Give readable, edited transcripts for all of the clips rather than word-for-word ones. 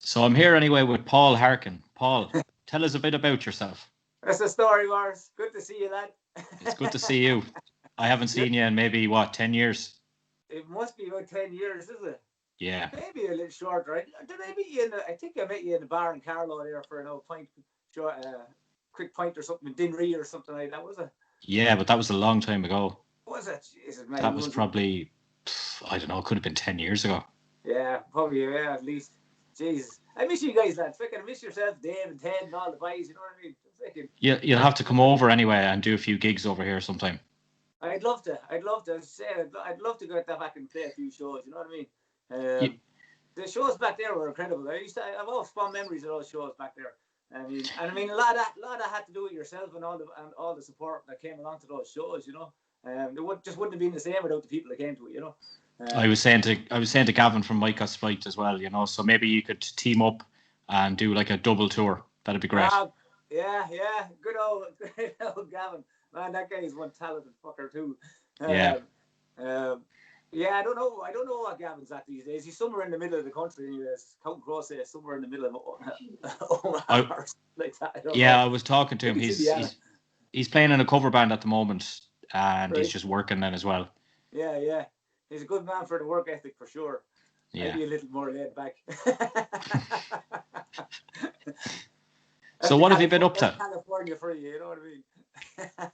So I'm here anyway with Paul Harkin. Paul, tell us a bit about yourself. That's the story, Morris. Good to see you, lad. It's good to see you. I haven't Yeah, seen you in maybe, 10 years? it must be about 10 years, is it? Yeah. Maybe a little shorter. Did I meet you I think I met you in the bar in Carlow there for an old pint, short, quick pint or something, Dinree or something like that, was it? Yeah, but that was a long time ago. Was it? Jesus, man. That was probably, I don't know, it could have been 10 years ago. Yeah, probably, yeah, at least. Jesus. I miss you guys, lads. I miss yourself, Dave and Ted and all the boys, you know what I mean? You'll have to come over anyway and do a few gigs over here sometime. I'd love to. I'd love to go back and play a few shows, you know what I mean? You, The shows back there were incredible. I've always fond memories of those shows back there. A lot of that had to do with yourself and all the support that came along to those shows. You know, just wouldn't have been the same without the people that came to it. You know. I was saying to Kavan from Micah's Flight as well. So maybe you could team up and do like a double tour. That'd be great. Yeah. Good old Gavin. Man, that guy is one talented fucker too. Yeah. Yeah, I don't know what Gavin's at these days. He's somewhere in the middle of the country. Anyways, Count Cross is somewhere in the middle of Omaha or like that. I was talking to him. He's playing in a cover band at the moment, and he's just working then as well. Yeah. He's a good man for the work ethic for sure. Yeah. Maybe a little more laid back. So what have you been up to? California for you know what I mean?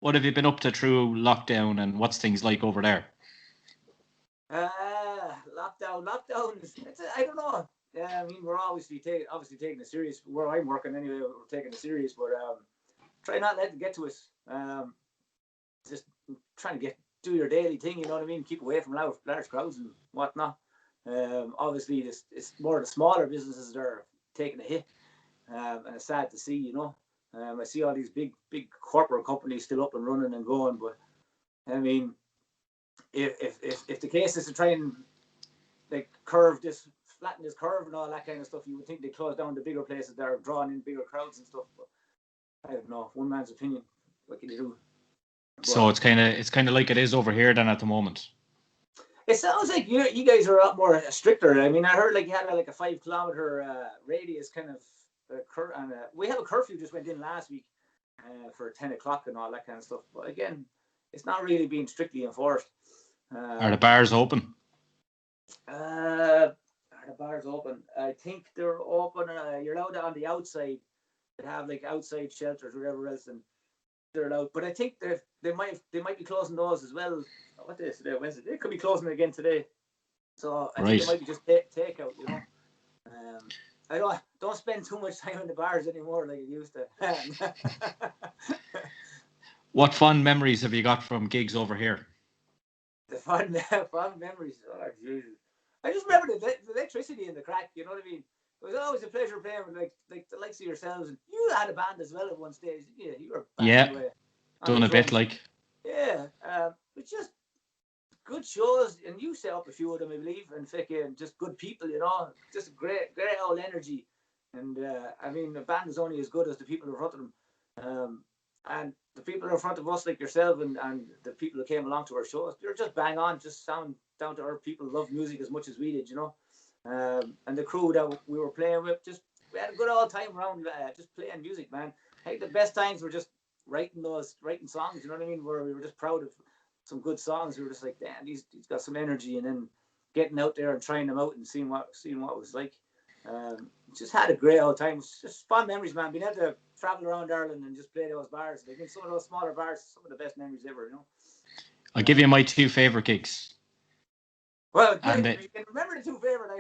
What have you been up to through lockdown, and what's things like over there? Lockdown. I don't know. I mean, we're obviously taking it serious. Where I'm working anyway, we're taking it serious. But try not let it get to us. Just trying to do your daily thing. You know what I mean? Keep away from large crowds and whatnot. Obviously, it's more the smaller businesses that are taking a hit, and it's sad to see. You know, I see all these big corporate companies still up and running and going, but I mean, if the case is to try and flatten this curve and all that kind of stuff, you would think they close down the bigger places that are drawing in bigger crowds and stuff. But I don't know. One man's opinion. What can you do? So it's kind of like it is over here then at the moment. It sounds like you guys are a lot more stricter. I mean, I heard like you had like a 5 kilometer radius kind of and we have a curfew just went in last week for 10 o'clock and all that kind of stuff. But again, it's not really being strictly enforced. Are the bars open? Are the bars open? I think they're open. You're allowed on the outside to have like outside shelters or whatever else, and they're allowed. But I think they might be closing those as well. What day is today? Wednesday. They could be closing again today. So I think they might be just takeout. You know. I don't spend too much time in the bars anymore like I used to. What fun memories have you got from gigs over here? The fun memories. Oh Jesus! I just remember the electricity in the crack. You know what I mean? It was always a pleasure playing with like the likes of yourselves. And you had a band as well at one stage. Yeah, you were. Done a bit like. Yeah, but just good shows, and you set up a few of them, I believe, and just good people. You know, just great old energy. And I mean, the band is only as good as the people in front of them. And the people in front of us, like yourself and the people who came along to our shows, they're just bang on, just sound down to earth people, love music as much as we did, you know. And the crew that we were playing with, we had a good old time around just playing music, man. I think the best times were just writing songs, you know what I mean, where we were just proud of some good songs. We were just like, damn, he's got some energy, and then getting out there and trying them out and seeing what it was like. Just had a great old time. It's just fun memories, man. Being able to travel around Ireland and just play those bars. I think some of those smaller bars, some of the best memories ever, you know. I'll give you my 2 favourite gigs. Well, and you can remember the 2 favourite.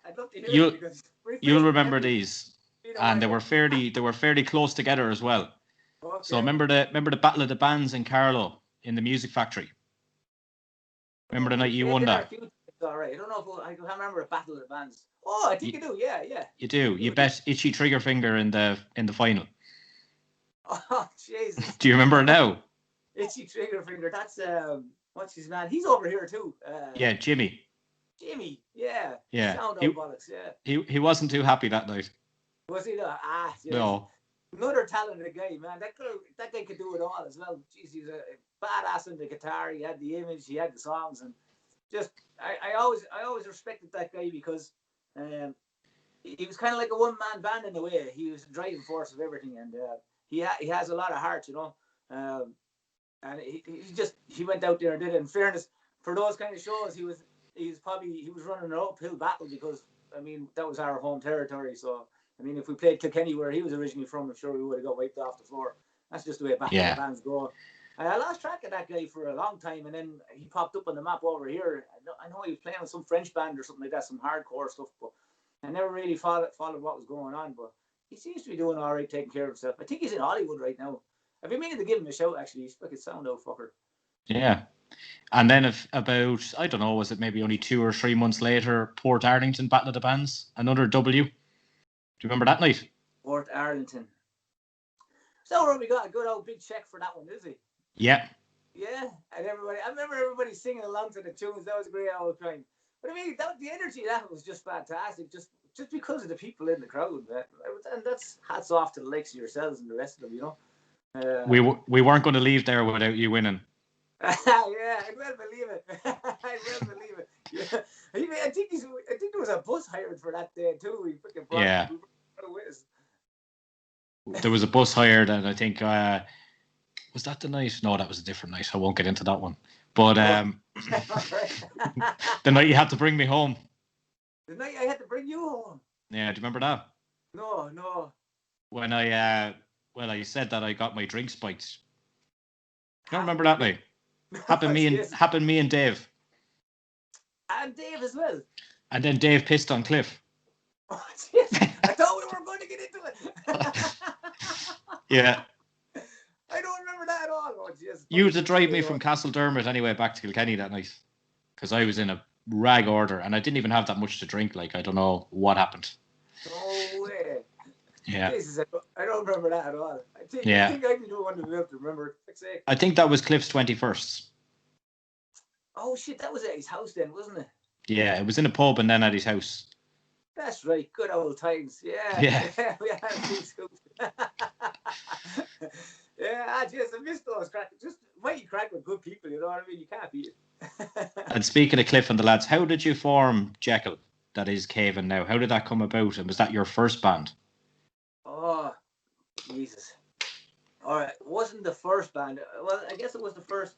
I'd love to hear them because you'll remember these, and they were fairly close together as well. Okay. So remember the Battle of the Bands in Carlow in the Music Factory. Remember the night you won that? All right. I don't know if I can't remember a Battle of the Bands. Oh, I think you do. Yeah. You do. You bet Itchy Triggerfinger in the final. Oh, Jesus. Do you remember now? Itchy Triggerfinger. That's what's his man? He's over here too. Yeah, Jimmy. Jimmy. Yeah. Sound bollocks. Yeah. He wasn't too happy that night. Was he? No. Another talented guy, man. That guy could do it all as well. Jeez, he's a badass on the guitar. He had the image. He had the songs, and just I always respected that guy because he was kind of like a one-man band in a way. He was the driving force of everything, and he has a lot of heart, you know. And he went out there and did it. In fairness, for those kind of shows, he was running an uphill battle because I mean that was our home territory. So I mean, if we played Kilkenny where he was originally from, I'm sure we would have got wiped off the floor. That's just the way the bands go. I lost track of that guy for a long time, and then he popped up on the map over here. I know he was playing with some French band or something like that, some hardcore stuff, but I never really followed what was going on. But he seems to be doing all right, taking care of himself. I think he's in Hollywood right now. I've been meaning to give him a shout, actually. He's like a sound out fucker. Yeah. And then about, I don't know, was it maybe only 2 or 3 months later, Port Arlington, Battle of the Bands, another W. Do you remember that night? Port Arlington. So we got a good old big check for that one, is he? Yeah. Yeah, and I remember everybody singing along to the tunes. That was a great old time. But I mean, the energy of that was just fantastic, just because of the people in the crowd. And that's hats off to the likes of yourselves and the rest of them, you know. We weren't going to leave there without you winning. Yeah, I well believe it. Yeah. I think there was a bus hired for that day too. We freaking brought with us. There was a bus hired, and I think was that the night? No, that was a different night. I won't get into that one. But the night you had to bring me home. The night I had to bring you home. Yeah, do you remember that? No. When I said that I got my drink spiked. You don't remember that night? Happened me and Dave. And Dave as well. And then Dave pissed on Cliff. Oh, jeez. I thought we were going to get into it. Yeah. I don't remember that at all. Oh, geez. You had to drive me from Castledermot anyway back to Kilkenny that night. Because I was in a rag order and I didn't even have that much to drink. Like, I don't know what happened. No way. Yeah. Jesus, I don't remember that at all. I think I can do one to be able to remember. I think that was Cliff's 21st. Oh, shit. That was at his house then, wasn't it? Yeah, it was in a pub and then at his house. That's right. Good old times. Yeah. Yeah. We had a big scoop. Yeah, I missed those crack. Just why you crack with good people, you know what I mean? You can't beat it. And speaking of Cliff and the lads, how did you form Jekyl? That is Kavan now. How did that come about? And was that your first band? Oh, Jesus. All right. It wasn't the first band. Well, I guess it was the first.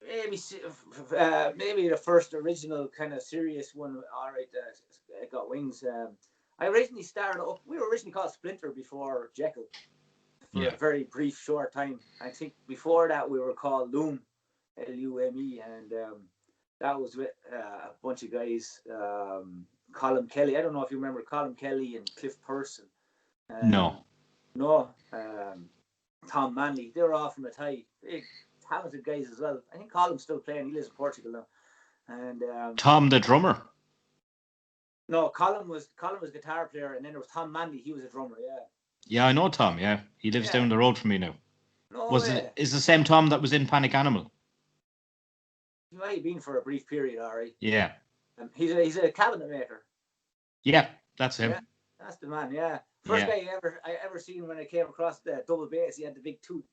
Maybe the first original kind of serious one. All right, got wings. I originally started up. We were originally called Splinter before Jekyl for a very brief, short time. I think before that we were called Lume, Lume, and that was with a bunch of guys. Colin Kelly. I don't know if you remember Colin Kelly and Cliff Person. No. Tom Manley. They were all from Athy. Big, talented guys as well. I think Colin's still playing. He lives in Portugal now. And Tom, the drummer. No, Colin was guitar player, and then there was Tom Manley. He was a drummer. Yeah. Yeah, I know Tom. Yeah, he lives down the road from me now. No way. Is the same Tom that was in Panic Animal? He might have been for a brief period, all right. Yeah. He's a cabinet maker. Yeah, that's him. Yeah, that's the man. Yeah. First guy I ever seen when I came across the double bass. He had the big two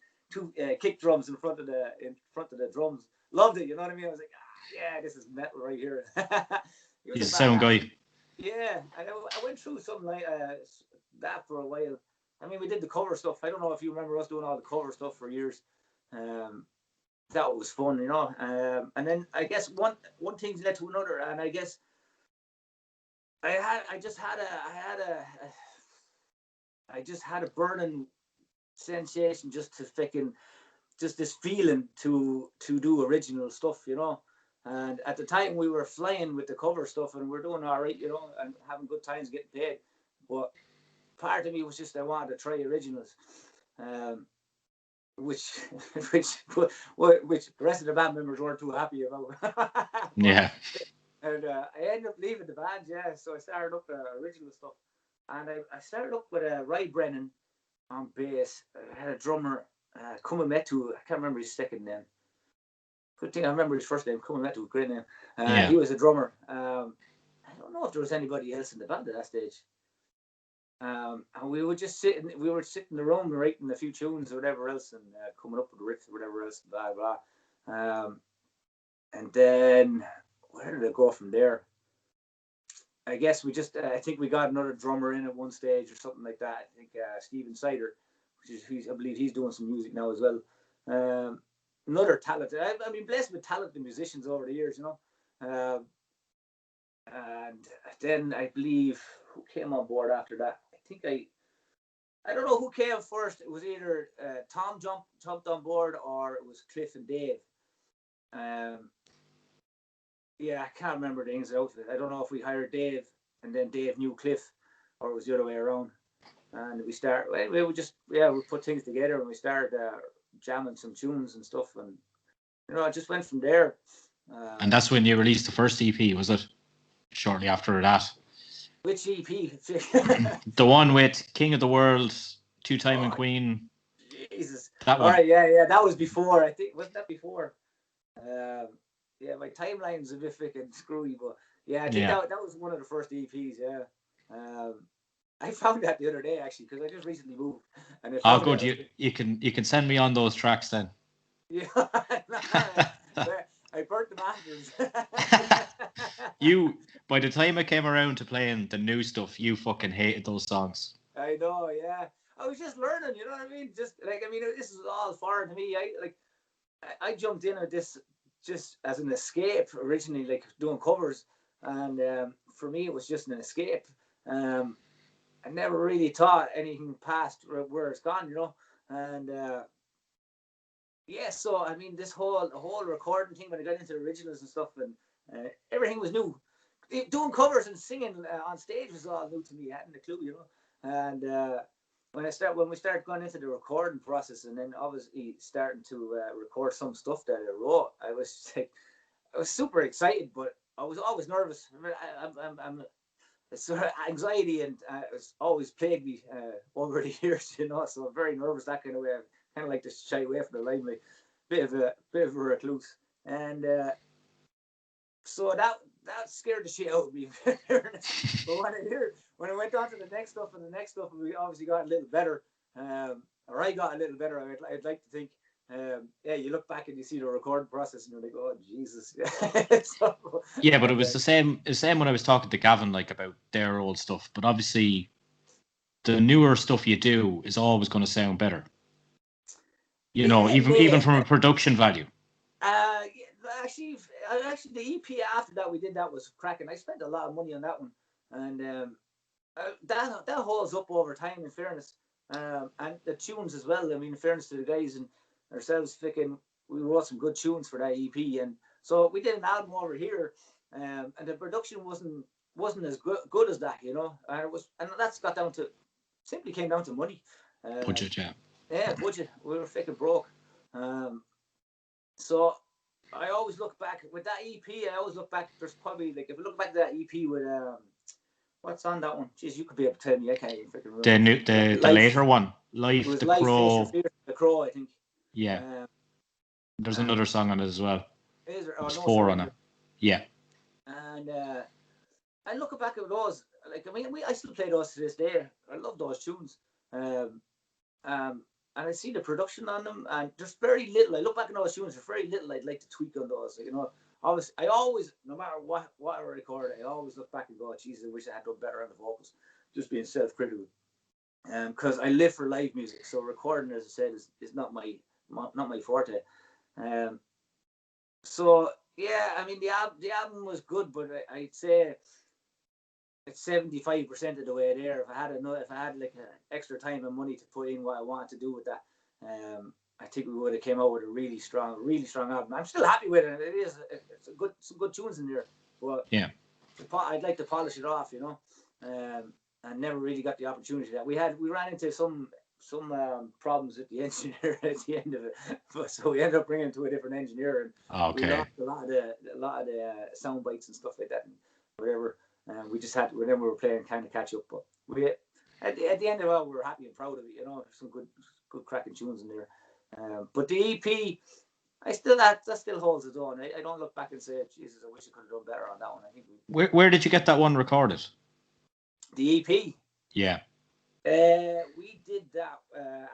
kick drums in front of the drums. Loved it. You know what I mean? I was like, yeah, this is metal right here. He's a sound guy. Yeah, and I went through something like that for a while. I mean, we did the cover stuff. I don't know if you remember us doing all the cover stuff for years. That was fun, you know. And then I guess one thing led to another, and I guess I just had a burning sensation just this feeling to do original stuff, you know. And at the time we were flying with the cover stuff and we're doing all right, you know, and having good times getting paid. But part of me was just I wanted to try originals, which the rest of the band members weren't too happy about. Yeah. And I ended up leaving the band, so I started up original stuff. And I started up with Ray Brennan on bass. I had a drummer, Kumametu, I can't remember his second name. Good thing I remember his first name, Kumametu, great name. He was a drummer. I don't know if there was anybody else in the band at that stage. And we would just sit in the room writing a few tunes or whatever else and coming up with riffs or whatever else, blah, blah. And then, where did it go from there? I guess we just, I think we got another drummer in at one stage or something like that. I think Stephen Sider, I believe he's doing some music now as well. Another talented, I've been blessed with talented musicians over the years, you know. And then I believe who came on board after that. I don't know who came first. It was either Tom jumped on board or it was Cliff and Dave. Yeah, I can't remember the ins and outs of it. I don't know if we hired Dave and then Dave knew Cliff, or it was the other way around. And we put things together and we started jamming some tunes and stuff, and I just went from there. And that's when you released the first EP, was it? Shortly after that. Which EP? The one with King of the World, Two Time and Queen. Jesus. That one. All right, yeah. That was before. I think wasn't that before? Yeah, my timeline's a bit freaking screwy, but yeah, I think that was one of the first EPs. Yeah. I found that the other day actually because I just recently moved. And good. You can send me on those tracks then. Yeah. I burnt the masters. By the time I came around to playing the new stuff, you fucking hated those songs. I know, yeah. I was just learning, you know what I mean? Just this is all foreign to me. I jumped in at this just as an escape originally, like doing covers, and for me it was just an escape. I never really thought anything past where it's gone, you know, and. Yeah, so I mean, this whole recording thing when I got into originals and stuff, and everything was new. Doing covers and singing on stage was all new to me. I hadn't a clue, you know. And when we started going into the recording process, and then obviously starting to record some stuff that I wrote, I was super excited, but I was always nervous. I'm sort of anxiety, and it's always plagued me over the years, you know. So I'm very nervous that kind of way. Kind of like to shy away from the limelight, bit of a recluse, and so that scared the shit out of me. But when I went on to the next stuff, we obviously got a little better, or I got a little better. I'd like to think, you look back and you see the recording process, and you're like, oh Jesus. Yeah, but it was the same when I was talking to Kavan about their old stuff. But obviously, the newer stuff you do is always going to sound better. Even from a production value. Actually, the EP after that we did that was cracking. I spent a lot of money on that one, and that holds up over time. In fairness, and the tunes as well. I mean, in fairness to the guys and ourselves, we wrote some good tunes for that EP, and so we did an album over here, and the production wasn't as good as that, you know. And that's simply came down to money. Budget, yeah. Yeah, budget. We were freaking broke. So I always look back with that EP. I always look back. There's probably if you look back to that EP with what's on that one? Jeez, you could be able to tell me. I can't even freaking remember. The later one, Life, the Crow. The Crow, I think. Yeah. There's another song on it as well. Is there? There's 4 on it. Yeah. And I look back at those. I still play those to this day. I love those tunes. And I see the production on them, and there's very little. I look back at those tunes, there's very little I'd like to tweak on those. You know, I always, no matter what I record, I always look back and go, Jesus, I wish I had done better on the vocals. Just being self-critical, because I live for live music. So recording, as I said, is not my forte. So yeah, I mean the album was good, but I'd say it's 75% of the way there. If I had like extra time and money to put in what I wanted to do with that, I think we would have came out with a really strong album. I'm still happy with it. It's some good tunes in there, but yeah, I'd like to polish it off, you know. And never really got the opportunity that we ran into some problems with the engineer at the end of it, but so we ended up bringing it to a different engineer, and we lost a lot of the sound bites and stuff like that and whatever. And we just we were playing kind of catch up, but we at the end of it, we were happy and proud of it. You know, some good cracking tunes in there. But the EP, that still holds its own. I don't look back and say, Jesus, I wish I could have done better on that one. I think. Where did you get that one recorded? The EP. Yeah. We did that.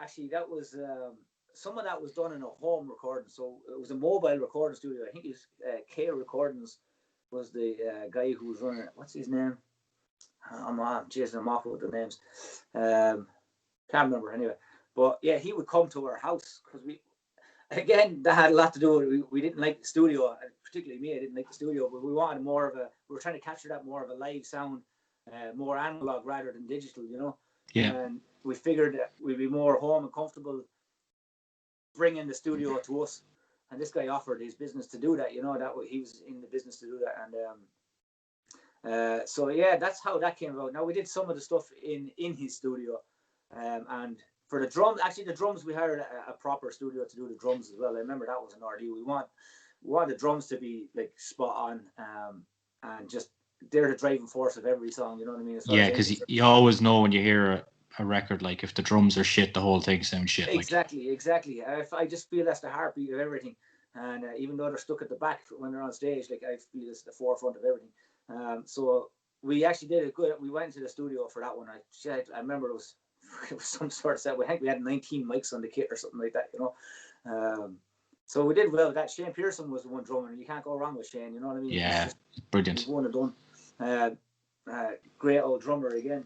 Actually, that was some of that was done in a home recording, so it was a mobile recording studio. I think it was K Recordings was the guy who was running it. What's his name? I'm chasing them off with the names. Can't remember anyway. But yeah, he would come to our house because again, that had a lot to do with we didn't like the studio, particularly me. I didn't like the studio, but we wanted more of we were trying to capture that more of a live sound, more analog rather than digital, you know. Yeah. And we figured that we'd be more home and comfortable bringing the studio to us. And this guy offered his business to do that, you know, that he was in the business to do that. And so yeah, that's how that came about. Now we did some of the stuff in his studio, and for the drums, actually the drums, we hired a proper studio to do the drums as well. I remember that was an ordeal. We want the drums to be like spot on, and just they're the driving force of every song. You know what I mean? Yeah, because you always know when you hear a record, like if the drums are shit, the whole thing sounds shit. Exactly. If I just feel that's the heartbeat of everything, and even though they're stuck at the back when they're on stage, like I feel it's the forefront of everything. So we actually did it good. We went to the studio for that one. I remember it was some sort of set. I think we had 19 mics on the kit or something like that, you know. So we did well with that. Shane Pearson was the one drummer, and you can't go wrong with Shane, you know what I mean? Yeah, brilliant. One and done. Great old drummer again.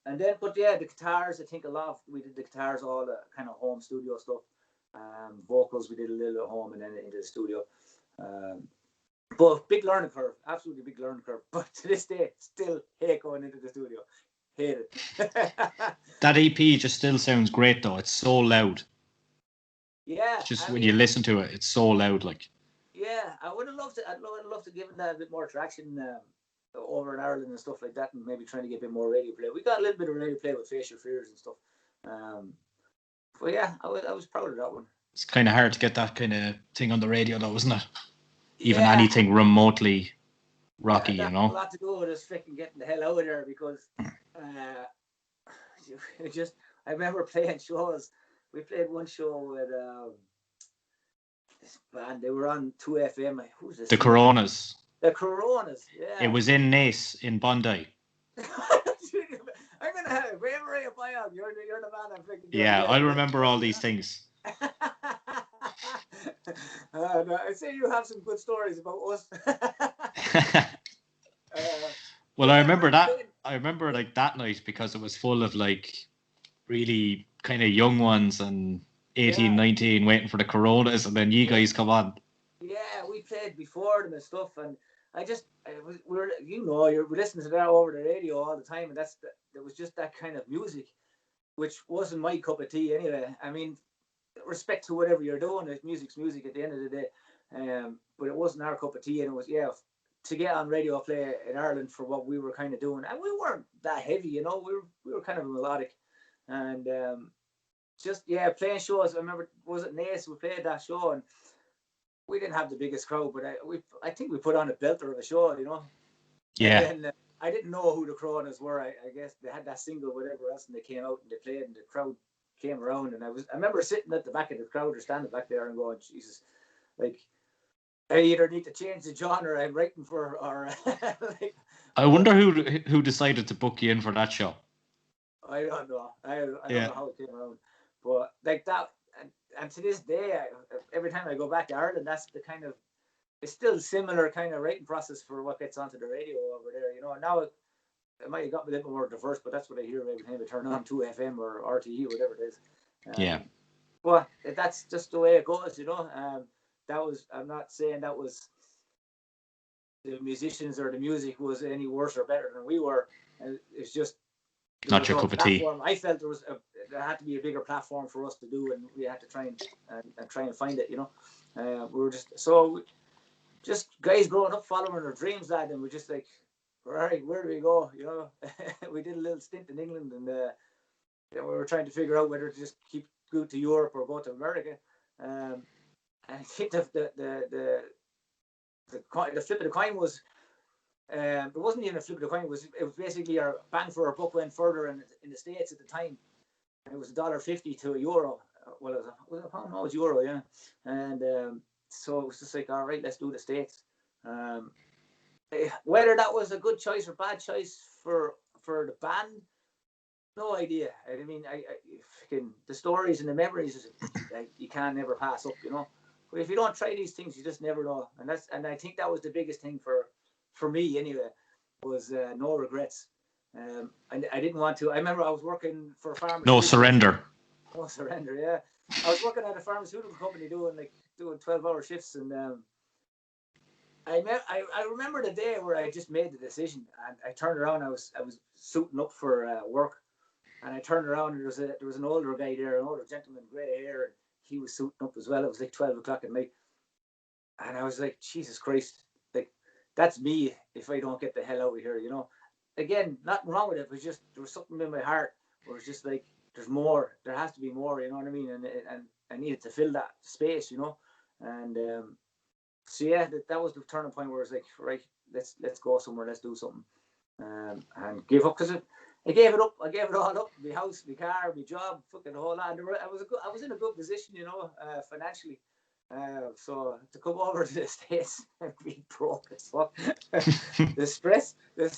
And then, but yeah, the guitars, I think we did the guitars, all the kind of home studio stuff. Vocals, we did a little at home and then into the studio. But big learning curve, absolutely big learning curve. But to this day, still hate going into the studio. Hate it. That EP just still sounds great though. It's so loud. Yeah. Just when you listen to it, it's so loud. Like. Yeah, I'd love to give it a bit more traction over in Ireland and stuff like that, and maybe trying to get a bit more radio play. We got a little bit of radio play with Facial Fears and stuff. But yeah, I was proud of that one. It's kind of hard to get that kind of thing on the radio, though, isn't it? Even anything remotely rocky, you know. A lot to do with us freaking getting the hell out of there because I remember playing shows. We played one show with this band. They were on 2FM. Who's this? The Coronas. The Coronas, yeah. It was in Nace in Bondi. I'm gonna have it. Wherever I buy on, you're the man I'm freaking. Yeah, I'll remember all these things. No, I say you have some good stories about us. Well, I remember that. I remember like that night because it was full of like really kind of young ones and 18, 19 waiting for the Coronas, and then you guys come on. Yeah, we played before them and stuff, and we're listening to that over the radio all the time, and there was just that kind of music, which wasn't my cup of tea anyway. I mean, respect to whatever you're doing, music's music at the end of the day, but it wasn't our cup of tea, and it was to get on radio play in Ireland for what we were kind of doing, and we weren't that heavy, you know, we were kind of melodic, and playing shows. I remember, was it Nace? We played that show, and we didn't have the biggest crowd, but I think we put on a belter of a show, you know. Yeah. And then, I didn't know who the Coronas were. I guess they had that single, whatever else, and they came out and they played, and the crowd came around, and I remember sitting at the back of the crowd or standing back there and going, Jesus, like, I either need to change the genre I'm writing for, or like. I wonder who decided to book you in for that show. I don't know. I don't know how it came around, but like that, and to this day, every time I go back to Ireland, that's the kind of, it's still similar kind of writing process for what gets onto the radio over there. You know, now it might have got a little more diverse, but that's what I hear every time I turn on 2FM or RTE, whatever it is. Well, that's just the way it goes, you know. I'm not saying that was the musicians or the music was any worse or better than we were. It's just not your cup of tea. I felt there had to be a bigger platform for us to do, and we had to try and find it, you know. We were just guys growing up following our dreams, lad, and we're just like, all right, where do we go, you know? We did a little stint in England, and we were trying to figure out whether to just go to Europe or go to America. And I think the flip of the coin was, it wasn't even a flip of the coin. It was basically our bang for our buck went further in the States at the time. And it was $1.50 to €1. Well, it was a pound. No, it was euro, yeah. And so it was just like, all right, let's do the States. Whether that was a good choice or bad choice for the band, no idea. I mean, the stories and the memories, you can't never pass up, you know. But if you don't try these things, you just never know. And I think that was the biggest thing for me anyway. was no regrets. I didn't want to. I remember I was working for a No surrender. No surrender. Yeah, I was working at a pharmaceutical company doing 12-hour shifts, and I remember the day where I just made the decision, and I turned around. I was suiting up for work, and I turned around, and there was an older guy there, an older gentleman, grey hair, and he was suiting up as well. It was like 12 o'clock at night, and I was like, Jesus Christ, like that's me if I don't get the hell out of here, you know. Again, nothing wrong with it, but just there was something in my heart where it's just like there's more, there has to be more, you know what I mean, and I needed to fill that space, you know, and so yeah, that was the turning point where it's like, right, let's go somewhere, let's do something, and give up, because I gave it up, I gave it all up, my house, my car, my job, fucking the whole lot. I was in a good position, you know, financially. So to come over to the States and be broke as fuck, the stress, I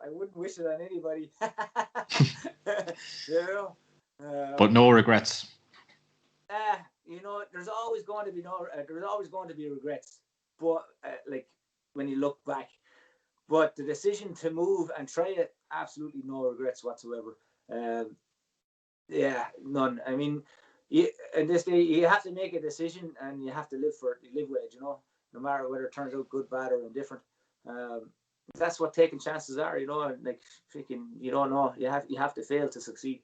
wouldn't wish it on anybody. You know, but no regrets. You know, there's always going to be regrets, but like when you look back, but the decision to move and try it, absolutely no regrets whatsoever. Yeah, none. I mean, in this day, you have to make a decision and you have to live for it. You live with it, you know, no matter whether it turns out good, bad, or indifferent. That's what taking chances are, you know. And like freaking, you don't know. You have to fail to succeed.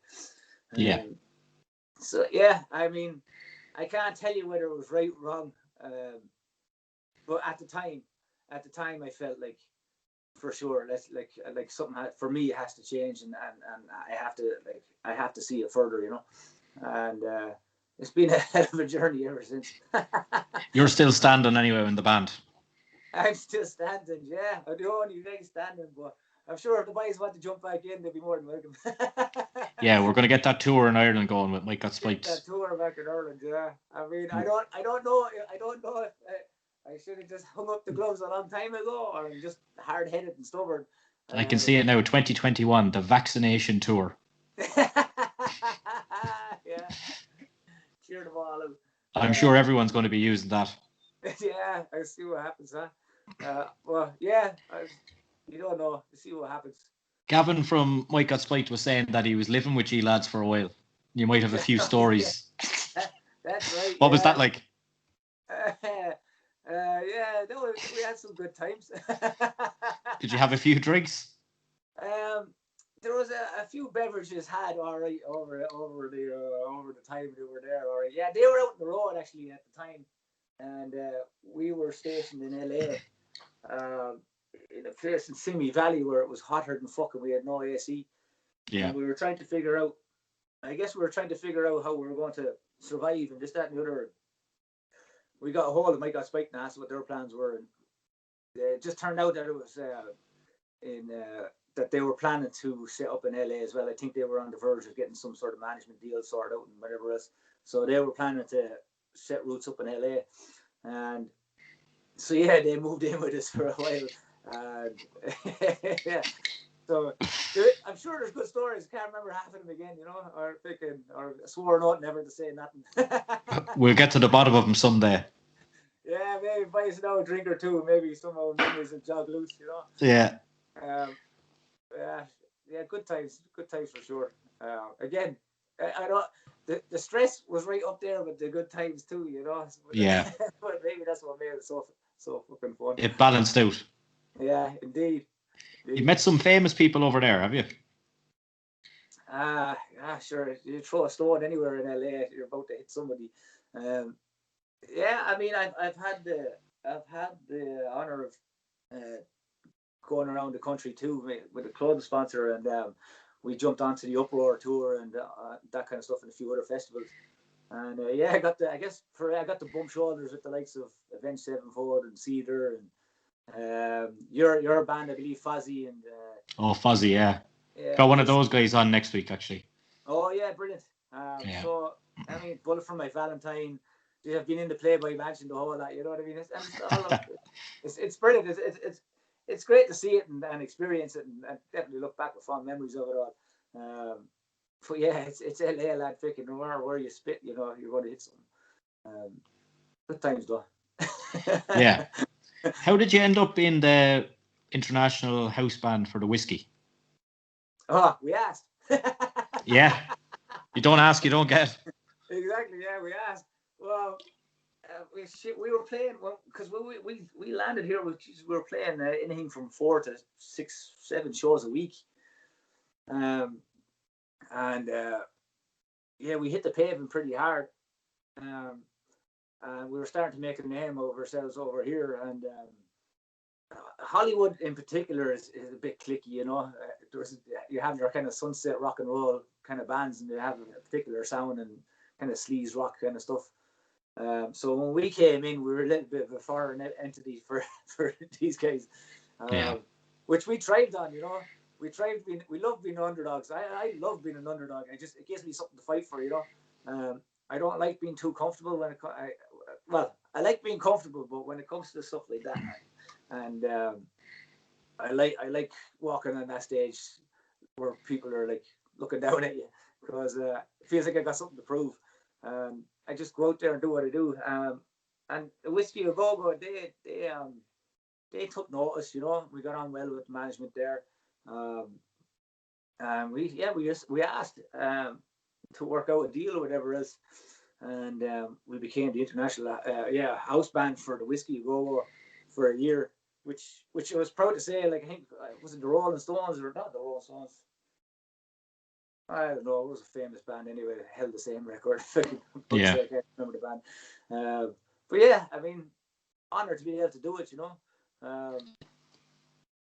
Yeah. So yeah, I mean, I can't tell you whether it was right or wrong. But at the time, I felt like, for sure, that's like something for me, it has to change, and I have to see it further, you know. And it's been a hell of a journey ever since. You're still standing anyway in the band. I'm still standing, yeah. I'm the only guy standing, but I'm sure if the boys want to jump back in, they'll be more than welcome. Yeah, we're going to get that tour in Ireland going with Mike Got Spiked. That tour back in Ireland, yeah. I mean, I don't know if I should have just hung up the gloves a long time ago, or I'm just hard-headed and stubborn. I can see it now, 2021, the vaccination tour. Yeah. Cheer them all out. I'm sure everyone's going to be using that. Yeah, I see what happens, huh? Well, yeah, you don't know. You see what happens. Kavan from Mike Got Spiked was saying that he was living with you lads for a while. You might have a few stories. That's right. What was that like? Yeah, we had some good times. Did you have a few drinks? There was a few beverages had, all right, over the time they were there. All right, yeah, they were out on the road actually at the time, and we were stationed in LA, in a place in Simi Valley where it was hotter than fucking. We had no AC. Yeah. And we were trying to figure out. I guess we were trying to figure out how we were going to survive and this, that, and the other. We got a hold of Mike Got Spiked and asked what their plans were, and it just turned out that it was that they were planning to set up in LA as well. I think they were on the verge of getting some sort of management deal sorted out and whatever else. So they were planning to set roots up in LA, and so yeah, they moved in with us for a while. And yeah, so I'm sure there's good stories. Can't remember half of them again, you know, or swore an oath never to say nothing. We'll get to the bottom of them someday. Yeah, maybe buy us now a drink or two. Maybe some of our memories will jog loose, you know. Yeah. Yeah, good times for sure. Again, I don't. The stress was right up there with the good times too, you know. Yeah. But maybe that's what made it so fucking fun. It balanced out. Yeah, indeed. You met some famous people over there, have you? Sure. You throw a stone anywhere in LA, you're about to hit somebody. Yeah, I mean, I've had the honor of going around the country too with a clothing sponsor, and we jumped onto the Uproar tour and that kind of stuff, and a few other festivals. And yeah, I got the bump shoulders with the likes of Avenged Sevenfold and Cedar and your band, I believe, Fozzy and. Fozzy, yeah. Got one of those guys on next week, actually. Oh yeah, brilliant. Yeah. So I mean, Bullet for My Valentine. They have been in the Playboy Mansion, the whole lot. You know what I mean? It's brilliant. It's great to see it and experience it, and definitely look back with fond memories of it all. But yeah, it's LA, lad. Freaking no matter where you spit, you know you're going to hit something. Good times though. Yeah. How did you end up in the international house band for the whiskey? Oh, we asked. Yeah. You don't ask, you don't get. Exactly. Yeah, we asked. Well, we were playing because we landed here. We were playing anything from 4 to 6, 7 shows a week. And yeah, we hit the pavement pretty hard. And we were starting to make a name of ourselves over here. And Hollywood in particular is a bit clicky, you know. You have your kind of sunset rock and roll kind of bands, and they have a particular sound and kind of sleaze rock kind of stuff. So when we came in, we were a little bit of a foreign entity for these guys, which we thrived on, you know. We love being underdogs. I love being an underdog. It gives me something to fight for, you know. I don't like being too comfortable I like being comfortable, but when it comes to stuff like that, and I like walking on that stage where people are like looking down at you, because it feels like I got something to prove. I just go out there and do what I do. And the Whiskey A Go Go, they took notice, you know. We got on well with the management there. And we asked to work out a deal or whatever else, and we became the international house band for the Whiskey A Go Go for a year, which I was proud to say. Like, I think was it the Rolling Stones or not the Rolling Stones? I don't know. It was a famous band anyway. It held the same record. Yeah. I can't remember the band. But yeah, I mean, honored to be able to do it, you know.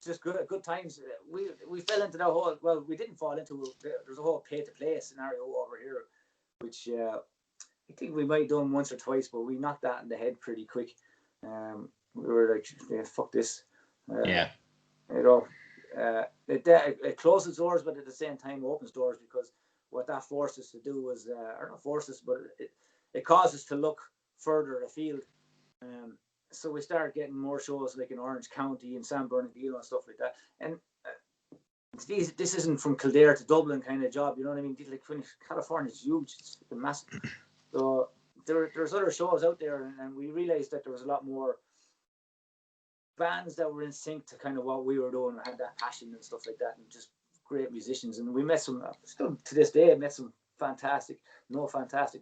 Just good times. We fell into that whole. Well, we didn't fall into it. There's a whole pay to play scenario over here, which I think we might have done once or twice, but we knocked that in the head pretty quick. We were like, yeah, fuck this. You know, it closes doors, but at the same time opens doors, because what that forced us to do was, or not forced us, but it caused us to look further afield. So we started getting more shows like in Orange County and San Bernardino and stuff like that. And this isn't from Kildare to Dublin kind of job, you know what I mean? Like, California's huge, it's massive. So there's other shows out there, and we realized that there was a lot more bands that were in sync to kind of what we were doing, had that passion and stuff like that, and just great musicians. And we met some, still to this day, I met some fantastic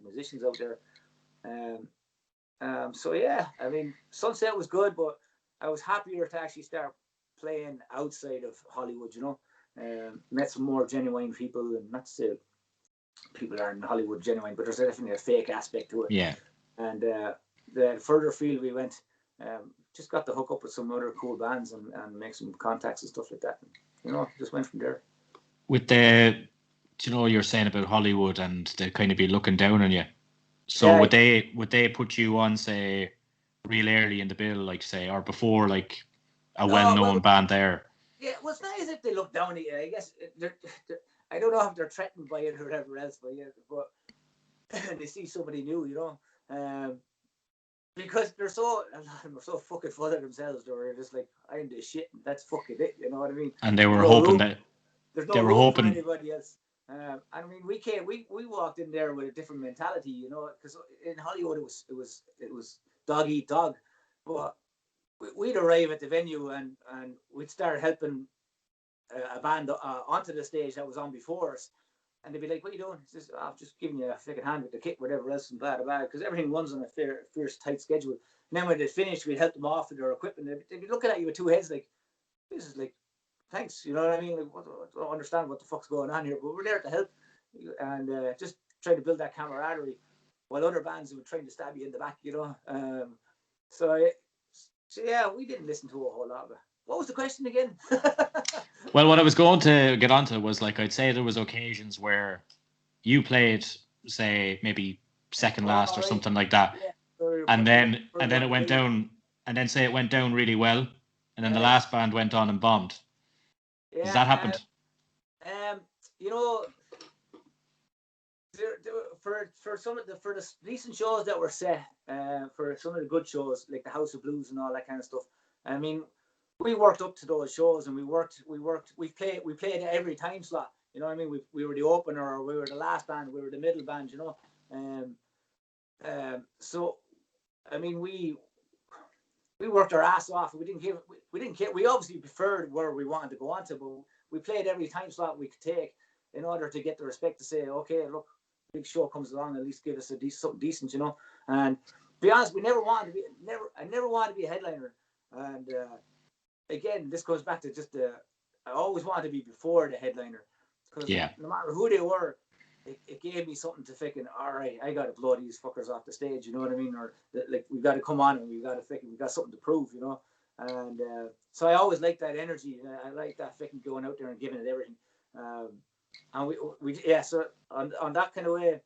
musicians out there. So yeah, I mean, Sunset was good, but I was happier to actually start playing outside of Hollywood, you know. Met some more genuine people, and not to say people are in Hollywood genuine, but there's definitely a fake aspect to it. Yeah. And the further field we went, just got to hook up with some other cool bands and make some contacts and stuff like that. And, you know, just went from there. With the, you know, you're saying about Hollywood and they kind of be looking down on you. So would they put you on, say, real early in the bill, like, say, or before, like a well-known band there? Yeah, well, it's not as if they look down at you. I guess I don't know if they're threatened by it or whatever else, but they see somebody new, you know, because a lot of them are so fucking full of themselves. They're just like, I'm the shit, and that's fucking it. You know what I mean? And they were hoping that there's no room for anybody else. I mean, we walked in there with a different mentality, you know, because in Hollywood it was dog eat dog, but we'd arrive at the venue and we'd start helping a band onto the stage that was on before us, and they'd be like, "What are you doing?" He says, "I'm just giving you a flicking hand with the kit, whatever else, and blah blah," because everything runs on a fierce tight schedule. And then when they finished, we'd help them off with their equipment. They'd be looking at you with two heads like, "This is like, thanks," you know what I mean? Like, I don't understand what the fuck's going on here, but we're there to help and just try to build that camaraderie, while other bands were trying to stab you in the back, you know. So yeah, we didn't listen to a whole lot of it. What was the question again? Well, what I was going to get onto was, like, I'd say there was occasions where you played, say, maybe second last or something like that, and then it went down, and then say it went down really well, and then the last band went on and bombed. Yeah, Has that happened? You know, for the recent shows that were set, for some of the good shows like the House of Blues and all that kind of stuff, I mean, we worked up to those shows, and we played every time slot. You know what I mean? We were the opener, or we were the last band, we were the middle band, you know. So I mean, we worked our ass off. We didn't care. We obviously preferred where we wanted to go on to, but we played every time slot we could take in order to get the respect to say, okay, look, big show comes along, at least give us something decent, you know. And to be honest, I never wanted to be a headliner. And again, this goes back to just I always wanted to be before the headliner, because no matter who they were, it gave me something to thinking, all right, I got to blow these fuckers off the stage, you know what I mean? Or like, we got to come on and we got something to prove, you know? And so I always liked that energy. I like that fucking going out there and giving it everything. And so on that kind of way,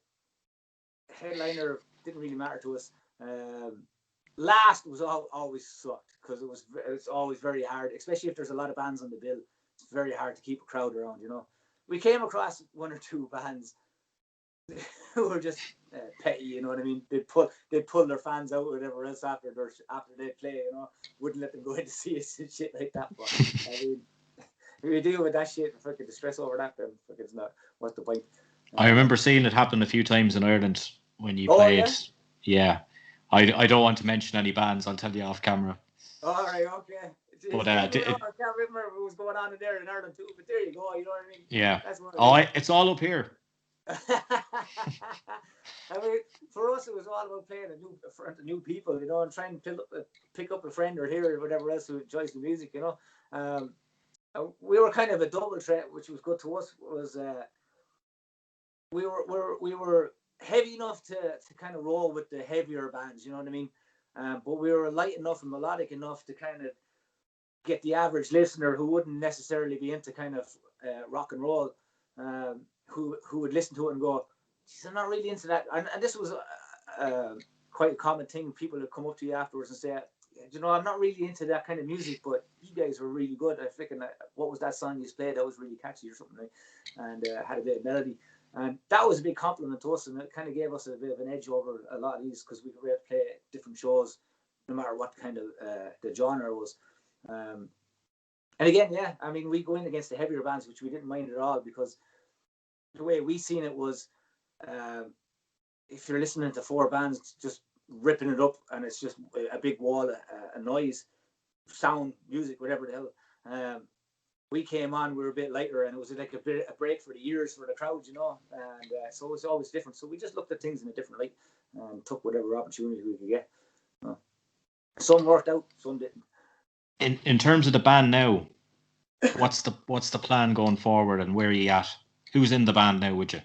headliner didn't really matter to us. Last was always sucked, because it's always very hard, especially if there's a lot of bands on the bill. It's very hard to keep a crowd around, you know. We came across one or two bands who were just petty, you know what I mean? They'd pull their fans out or whatever else after they play, you know. Wouldn't let them go in to see us and shit like that. But I mean, if you deal with that shit and fucking distress over that, then fucking it's not. What's the point? I remember seeing it happen a few times in Ireland when you played. Yeah. I don't want to mention any bands. I'll tell you off camera. All right, okay. But I can't remember what was going on in there in Ireland too. But there you go. You know what I mean? Yeah. That's what it's all up here. I mean, for us, it was all about playing in front of new people, you know, and trying to pick up a friend or hear or whatever else who enjoys the music, you know. We were kind of a double threat, which was good to us. Was we were heavy enough to kind of roll with the heavier bands, you know what I mean? But we were light enough and melodic enough to kind of get the average listener who wouldn't necessarily be into kind of rock and roll, who would listen to it and go, geez, I'm not really into that. And this was quite a common thing. People would come up to you afterwards and say, you know, I'm not really into that kind of music, but you guys were really good. I think, what was that song you played? That was really catchy or something, and had a bit of melody. And that was a big compliment to us, and it kind of gave us a bit of an edge over a lot of these, because we could play different shows, no matter what kind of the genre was. And again, yeah, I mean, we go in against the heavier bands, which we didn't mind at all, because the way we seen it was, if you're listening to four bands just ripping it up, and it's just a big wall of noise, sound, music, whatever the hell. We came on, we were a bit lighter, and it was like a break for the ears for the crowd, you know. And so it was always different. So we just looked at things in a different light and took whatever opportunity we could get. Some worked out, some didn't. In terms of the band now, what's the plan going forward, and where are you at? Who's in the band now with you?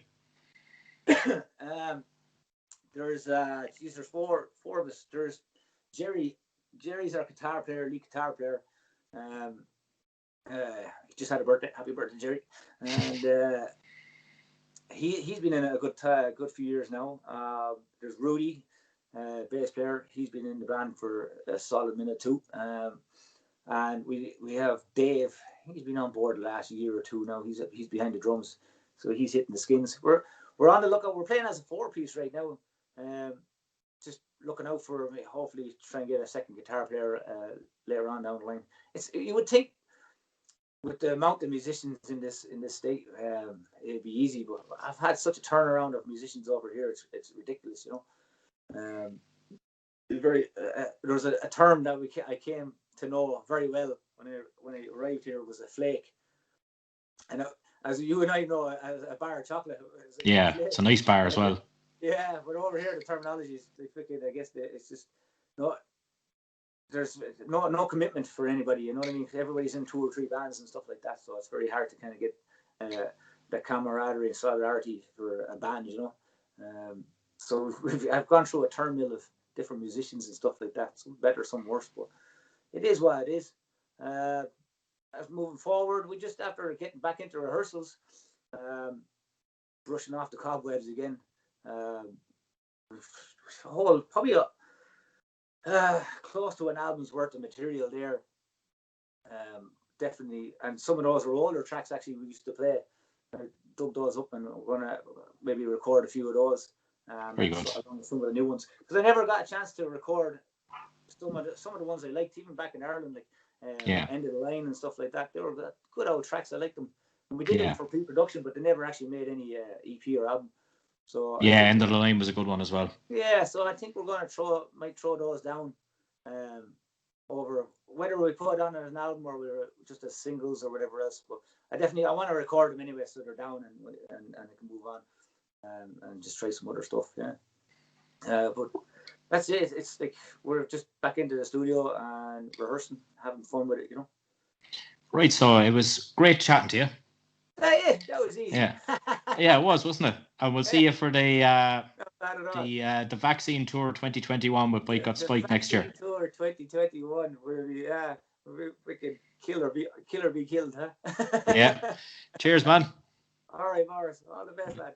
There's four of us. There's Jerry's our guitar player, lead guitar player. He just had a birthday. Happy birthday, Jerry! And he's been in a good few years now. There's Rudy, bass player. He's been in the band for a solid minute too. And we have Dave. He's been on board the last year or two now. He's behind the drums, so he's hitting the skins. We're on the lookout. We're playing as a 4-piece right now. Just looking out for hopefully try and get a second guitar player later on down the line. You would think, with the amount of musicians in this state, it'd be easy, but I've had such a turnaround of musicians over here. It's ridiculous, you know. There was a term that I came to know very well when I arrived here, was a flake. And as you and I know, a bar of chocolate. It's a nice bar as well. Yeah, but over here the terminology is, I guess it's just there's no commitment for anybody, you know what I mean? Everybody's in 2 or 3 bands and stuff like that, so it's very hard to kind of get that camaraderie and solidarity for a band, you know. So I've gone through a turmoil of different musicians and stuff like that, some better, some worse, but it is what it is. As moving forward, we just, after getting back into rehearsals, brushing off the cobwebs again, probably close to an album's worth of material there. Definitely, and some of those were older tracks actually we used to play. I dug those up and we're gonna maybe record a few of those. Very good. Some of the new ones, because I never got a chance to record some of the ones I liked, even back in Ireland, like End of the Line and stuff like that. They were good old tracks. I liked them, and we did them for pre-production, but they never actually made any EP or album. So End of the Line was a good one as well. Yeah, so I think we're gonna might throw those down, over whether we put it on as an album or we're just as singles or whatever else. But I want to record them anyway, so they're down and I can move on and just try some other stuff. Yeah. But that's it. It's like we're just back into the studio and rehearsing, having fun with it, you know. Right, so it was great chatting to you. Yeah, that was easy. Yeah, yeah, it was, wasn't it? And we'll see you for the vaccine tour 2021 with Bike Got Spike next year. Tour 2021, where we can kill or be killed, huh? Yeah. Cheers, man. All right, Morris. All the best, lad.